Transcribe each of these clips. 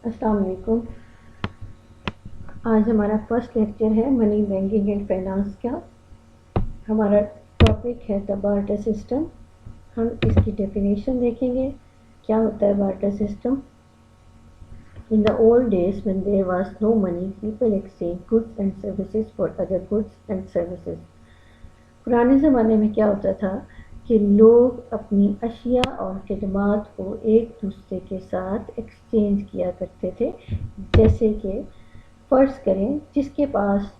अस्सलाम वालेकुम। आज हमारा फर्स्ट लेक्चर है मनी बैंकिंग एंड फाइनेंस का। हमारा टॉपिक है द बार्टर सिस्टम। हम इसकी डेफिनेशन देखेंगे, क्या होता है barter system. In the old days when there was no money, people exchange goods and services for other goods and services. पुराने ज़माने में क्या होता था कि लोग अपनी अशिया और खिदमात को एक दूसरे के साथ एक्सचेंज किया करते थे। जैसे कि फ़र्ज़ करें जिसके पास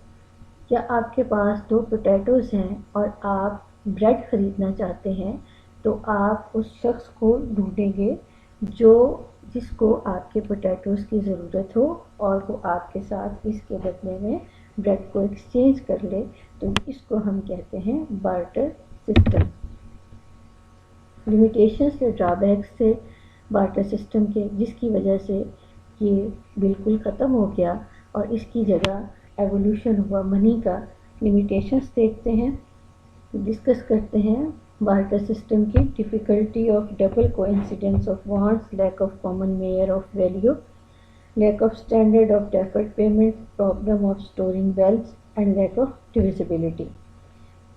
या आपके पास 2 पोटैटोज़ हैं और आप ब्रेड ख़रीदना चाहते हैं, तो आप उस शख्स को ढूंढेंगे जिसको आपके पोटैटोज़ की ज़रूरत हो और वो आपके साथ इसके बदले में ब्रेड को एक्सचेंज कर ले। तो इसको हम कहते हैं बार्टर सिस्टम। लिमिटेशंस या ड्रॉबैक्स से बार्टर सिस्टम के, जिसकी वजह से ये बिल्कुल ख़त्म हो गया और इसकी जगह एवोल्यूशन हुआ मनी का। लिमिटेशंस देखते हैं, डिस्कस करते हैं बार्टर सिस्टम की। Difficulty of double coincidence of wants, lack of common measure of value, lack of standard of deferred payment, problem of storing wealth and lack of divisibility.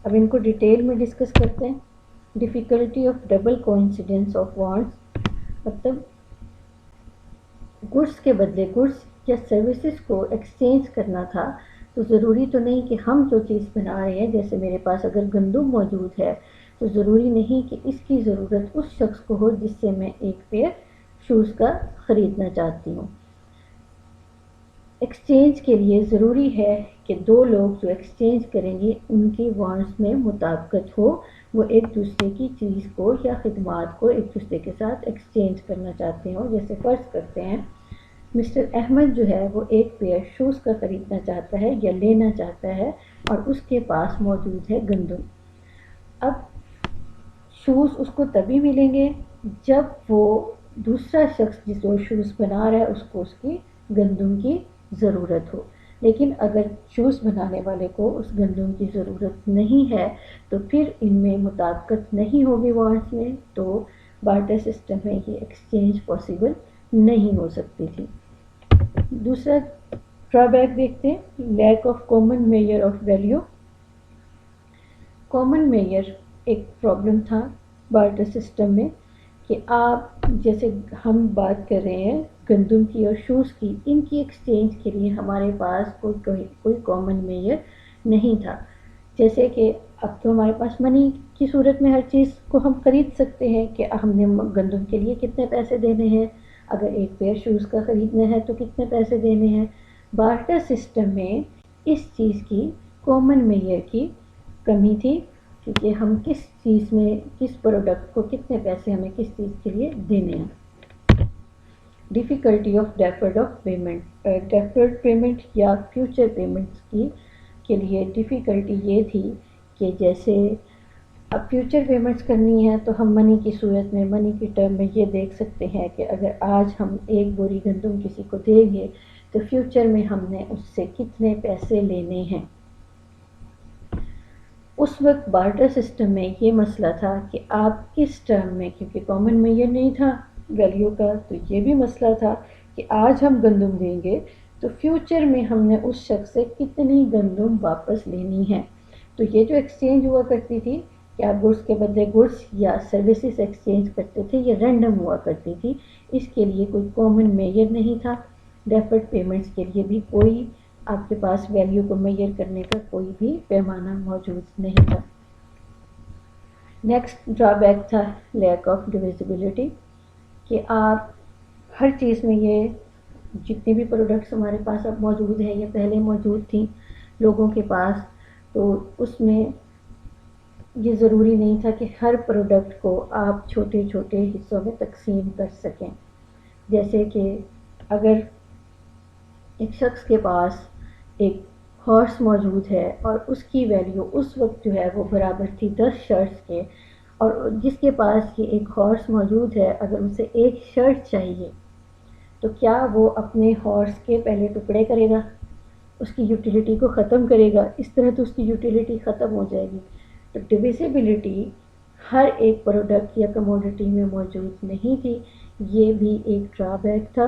अब इनको detail में discuss करते हैं। Difficulty of double coincidence of wants मतलब goods के बदले goods या services को एक्सचेंज करना था, तो ज़रूरी तो नहीं कि हम जो चीज़ बना रहे हैं, जैसे मेरे पास अगर गंदम मौजूद है तो ज़रूरी नहीं कि इसकी ज़रूरत उस शख्स को हो जिससे मैं एक पेयर शूज़ का ख़रीदना चाहती हूँ। एक्सचेंज के लिए ज़रूरी है कि 2 लोग जो एक्सचेंज करेंगे उनकी वांट्स में मुताबिकत हो, वो एक दूसरे की चीज़ को या खिदमात को एक दूसरे के साथ एक्सचेंज करना चाहते हो। जैसे फ़र्ज़ करते हैं मिस्टर अहमद जो है वो एक पेयर शूज़ का ख़रीदना चाहता है या लेना चाहता है और उसके पास मौजूद है गंदम। अब शूज़ उसको तभी मिलेंगे जब वो दूसरा शख्स जो शूज़ बना रहा है उसको उसकी गंदम की ज़रूरत हो। लेकिन अगर शूज़ बनाने वाले को उस गंदम की ज़रूरत नहीं है तो फिर इनमें मुताबिकत नहीं होगी वांट्स में, तो बार्टर सिस्टम में ये एक्सचेंज पॉसिबल नहीं हो सकती थी। दूसरा ड्रॉबैक देखते हैं, lack of common measure of value. Common measure एक प्रॉब्लम था बार्टर सिस्टम में कि आप जैसे हम बात कर रहे हैं गंदम की और शूज़ की, इनकी एक्सचेंज के लिए हमारे पास कोई कॉमन मेजर नहीं था। जैसे कि अब तो हमारे पास मनी की सूरत में हर चीज़ को हम ख़रीद सकते हैं कि हमने गंदम के लिए कितने पैसे देने हैं, अगर एक पेयर शूज़ का ख़रीदना है तो कितने पैसे देने हैं। बार्टर सिस्टम में इस चीज़ की कॉमन मेजर की कमी थी कि हम किस चीज़ में किस प्रोडक्ट को कितने पैसे हमें किस चीज़ के लिए देने हैं। Difficulty of deferred of payment, deferred payment या फ्यूचर पेमेंट्स के लिए डिफ़िकल्टी ये थी कि जैसे अब फ्यूचर पेमेंट्स करनी है तो हम मनी की सूरत में, मनी की टर्म में ये देख सकते हैं कि अगर आज हम एक बोरी गंदम किसी को देंगे तो फ्यूचर में हमने उससे कितने पैसे लेने हैं। उस वक्त बार्टर सिस्टम में ये मसला था कि आप किस टर्म में, क्योंकि कॉमन मेजर नहीं था वैल्यू का, तो ये भी मसला था कि आज हम गंदम देंगे तो फ्यूचर में हमने उस शख्स से कितनी गंदम वापस लेनी है। तो ये जो एक्सचेंज हुआ करती थी कि आप गुड्स के बदले गुड्स या सर्विसेज एक्सचेंज करते थे, ये रैंडम हुआ करती थी। इसके लिए कोई कॉमन मेजर नहीं था। डेफर्ड पेमेंट्स के लिए भी कोई आपके पास वैल्यू को मेजर करने का कोई भी पैमाना मौजूद नहीं था। नेक्स्ट ड्रॉबैक था लैक ऑफ डिविजिबिलिटी कि आप हर चीज़ में, ये जितने भी प्रोडक्ट्स हमारे पास अब मौजूद हैं या पहले मौजूद थी लोगों के पास, तो उसमें ये ज़रूरी नहीं था कि हर प्रोडक्ट को आप छोटे छोटे हिस्सों में तकसीम कर सकें। जैसे कि अगर एक शख्स के पास एक हॉर्स मौजूद है और उसकी वैल्यू उस वक्त जो है वो बराबर थी 10 शर्ट्स के, और जिसके पास ये एक हॉर्स मौजूद है अगर उसे एक शर्ट चाहिए तो क्या वो अपने हॉर्स के पहले टुकड़े करेगा, उसकी यूटिलिटी को ख़त्म करेगा? इस तरह तो उसकी यूटिलिटी ख़त्म हो जाएगी। तो डिविजिबिलिटी हर एक प्रोडक्ट या कमोडिटी में मौजूद नहीं थी, ये भी एक ड्रॉबैक था।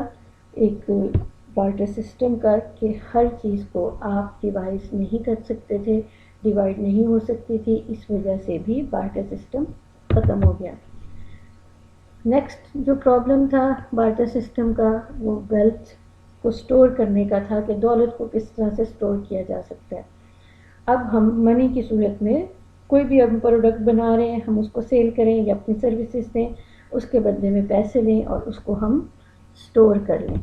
ایک بارٹر سسٹم کا کہ ہر چیز کو آپ ڈیوائز نہیں کر سکتے تھے، ڈیوائڈ نہیں ہو سکتی تھی، اس وجہ سے بھی بارٹر سسٹم ختم ہو گیا۔ نیکسٹ جو پرابلم تھا بارٹر سسٹم کا وہ ویلتھ کو سٹور کرنے کا تھا کہ دولت کو کس طرح سے سٹور کیا جا سکتا ہے۔ اب ہم منی کی صورت میں کوئی بھی ہم پروڈکٹ بنا رہے ہیں، ہم اس کو سیل کریں یا اپنی سروسز دیں، اس کے بدلے میں پیسے لیں اور اس کو ہم سٹور کر لیں۔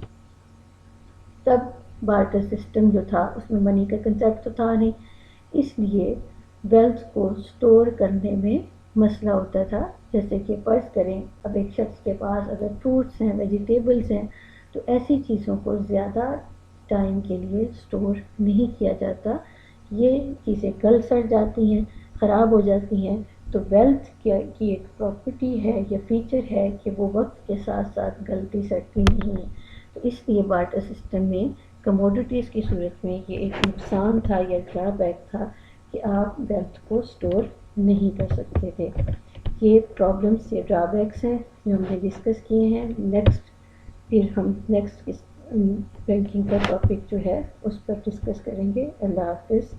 تب بارٹر سسٹم جو تھا اس میں منی کا کنسیپٹ تو تھا نہیں، اس لیے ویلتھ کو سٹور کرنے میں مسئلہ ہوتا تھا۔ جیسے کہ فرض کریں اب ایک شخص کے پاس اگر فروٹس ہیں، ویجیٹیبلس ہیں، تو ایسی چیزوں کو زیادہ ٹائم کے لیے سٹور نہیں کیا جاتا، یہ چیزیں گل سڑ جاتی ہیں، خراب ہو جاتی ہیں۔ تو ویلتھ کی ایک پراپرٹی ہے یا فیچر ہے کہ وہ وقت کے ساتھ ساتھ گلتی سڑتی نہیں ہے۔ تو اس لیے بارٹر سسٹم میں کموڈیٹیز کی صورت میں یہ ایک نقصان تھا یا ڈرا بیک تھا کہ آپ ویلتھ کو سٹور نہیں کر سکتے تھے۔ یہ پرابلمس یا ڈرا بیکس ہیں جو ہم نے ڈسکس کیے ہیں۔ نیکسٹ پھر ہم نیکسٹ بینکنگ کا ٹاپک جو ہے اس پر ڈسکس کریں گے۔ اللہ حافظ۔